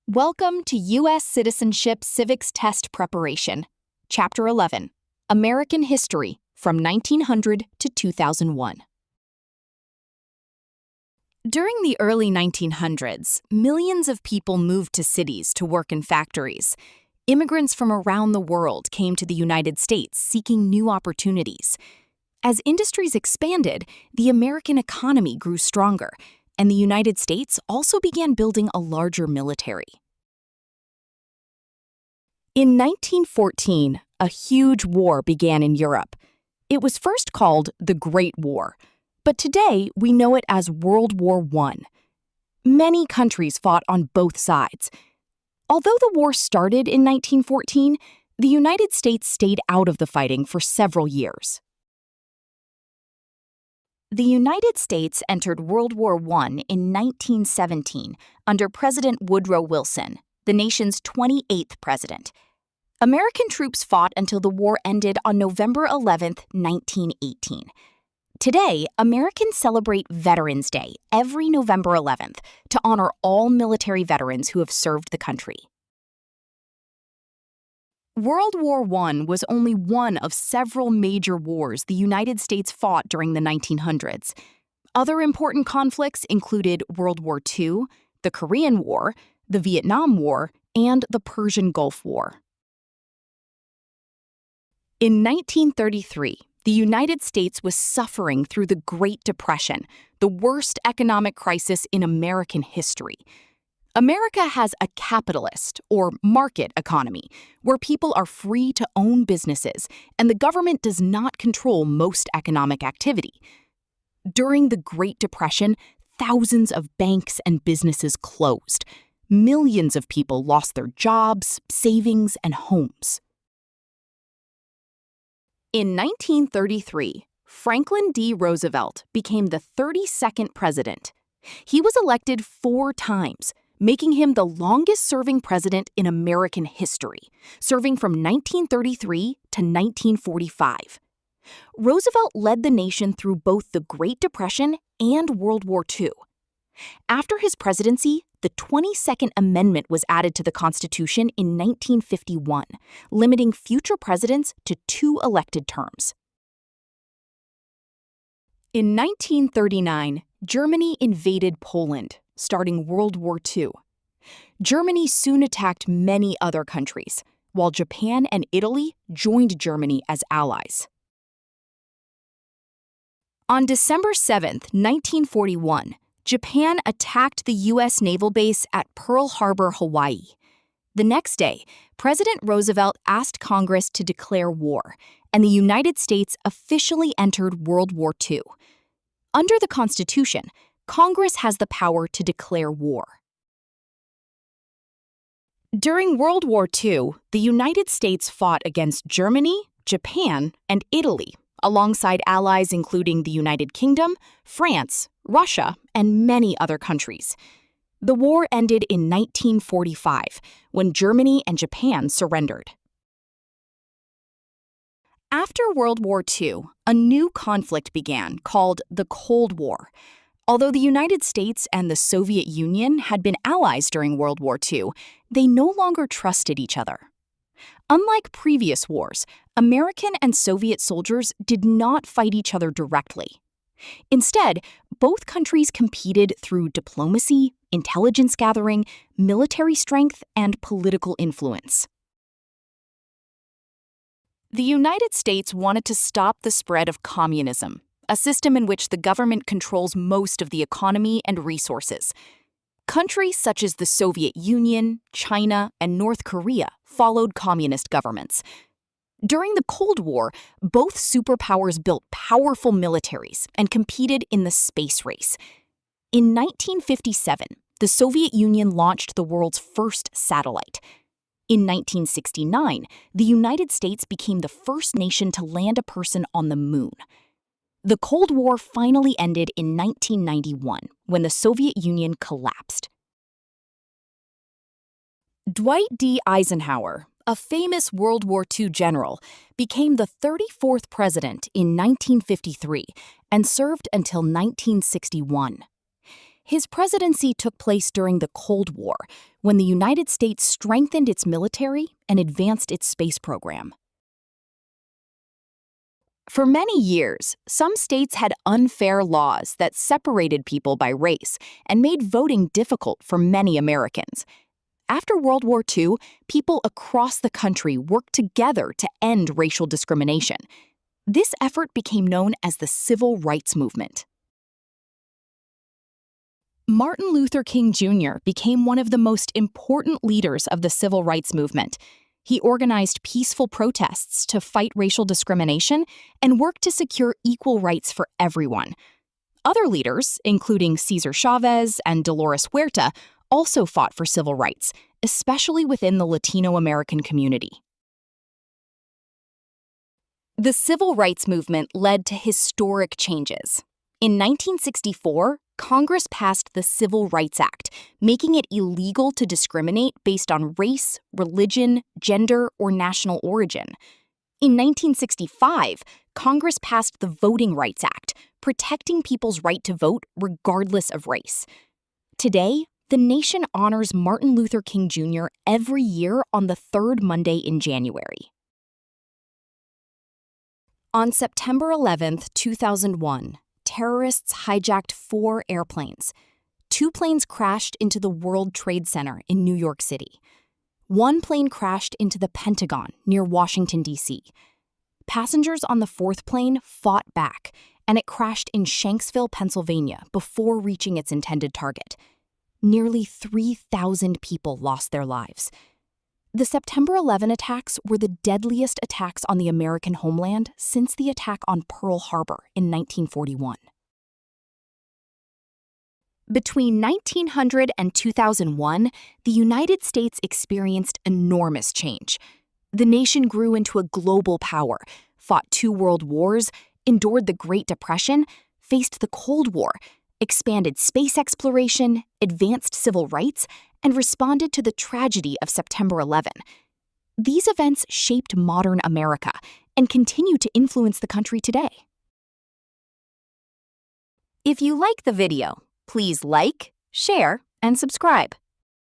Welcome to U.S. Citizenship Civics Test Preparation, Chapter 11, American History from 1900 to 2001. During the early 1900s, millions of people moved to cities to work in factories. Immigrants from around the world came to the United States seeking new opportunities. As industries expanded, the American economy grew stronger, and the United States also began building a larger military. In 1914, a huge war began in Europe. It was first called the Great War, but today we know it as World War I. Many countries fought on both sides. Although the war started in 1914, the United States stayed out of the fighting for several years. The United States entered World War I in 1917 under President Woodrow Wilson, the nation's 28th president. American troops fought until the war ended on November 11, 1918. Today, Americans celebrate Veterans Day every November 11th to honor all military veterans who have served the country. World War I was only one of several major wars the United States fought during the 1900s. Other important conflicts included World War II, the Korean War, the Vietnam War, and the Persian Gulf War. In 1933, the United States was suffering through the Great Depression, the worst economic crisis in American history. America has a capitalist, or market economy, where people are free to own businesses, and the government does not control most economic activity. During the Great Depression, thousands of banks and businesses closed. Millions of people lost their jobs, savings, and homes. In 1933, Franklin D. Roosevelt became the 32nd president. He was elected 4 times, making him the longest-serving president in American history, serving from 1933 to 1945. Roosevelt led the nation through both the Great Depression and World War II. After his presidency, the 22nd Amendment was added to the Constitution in 1951, limiting future presidents to 2 elected terms. In 1939, Germany invaded Poland, starting World War II. Germany soon attacked many other countries, while Japan and Italy joined Germany as allies. On December 7, 1941, Japan attacked the U.S. naval base at Pearl Harbor, Hawaii. The next day, President Roosevelt asked Congress to declare war, and the United States officially entered World War II. Under the Constitution, Congress has the power to declare war. During World War II, the United States fought against Germany, Japan, and Italy, alongside allies including the United Kingdom, France, Russia, and many other countries. The war ended in 1945, when Germany and Japan surrendered. After World War II, a new conflict began called the Cold War. Although the United States and the Soviet Union had been allies during World War II, they no longer trusted each other. Unlike previous wars, American and Soviet soldiers did not fight each other directly. Instead, both countries competed through diplomacy, intelligence gathering, military strength, and political influence. The United States wanted to stop the spread of communism, a system in which the government controls most of the economy and resources. Countries such as the Soviet Union, China, and North Korea followed communist governments. During the Cold War, both superpowers built powerful militaries and competed in the space race. In 1957, the Soviet Union launched the world's first satellite. In 1969, the United States became the first nation to land a person on the moon. The Cold War finally ended in 1991, when the Soviet Union collapsed. Dwight D. Eisenhower, a famous World War II general, became the 34th president in 1953 and served until 1961. His presidency took place during the Cold War, when the United States strengthened its military and advanced its space program. For many years, some states had unfair laws that separated people by race and made voting difficult for many Americans. After World War II, people across the country worked together to end racial discrimination. This effort became known as the Civil Rights Movement. Martin Luther King Jr. became one of the most important leaders of the Civil Rights Movement. He organized peaceful protests to fight racial discrimination and worked to secure equal rights for everyone. Other leaders, including Cesar Chavez and Dolores Huerta, also fought for civil rights, especially within the Latino American community. The Civil Rights Movement led to historic changes. In 1964, Congress passed the Civil Rights Act, making it illegal to discriminate based on race, religion, gender, or national origin. In 1965, Congress passed the Voting Rights Act, protecting people's right to vote regardless of race. Today, the nation honors Martin Luther King Jr. every year on the third Monday in January. On September 11, 2001, terrorists hijacked 4 airplanes. 2 planes crashed into the World Trade Center in New York City. 1 plane crashed into the Pentagon near Washington, D.C. Passengers on the 4th plane fought back, and it crashed in Shanksville, Pennsylvania, before reaching its intended target. Nearly 3,000 people lost their lives. The September 11 attacks were the deadliest attacks on the American homeland since the attack on Pearl Harbor in 1941. Between 1900 and 2001, the United States experienced enormous change. The nation grew into a global power, fought 2 world wars, endured the Great Depression, faced the Cold War, expanded space exploration, advanced civil rights, and responded to the tragedy of September 11. These events shaped modern America and continue to influence the country today. If you like the video, please like, share, and subscribe.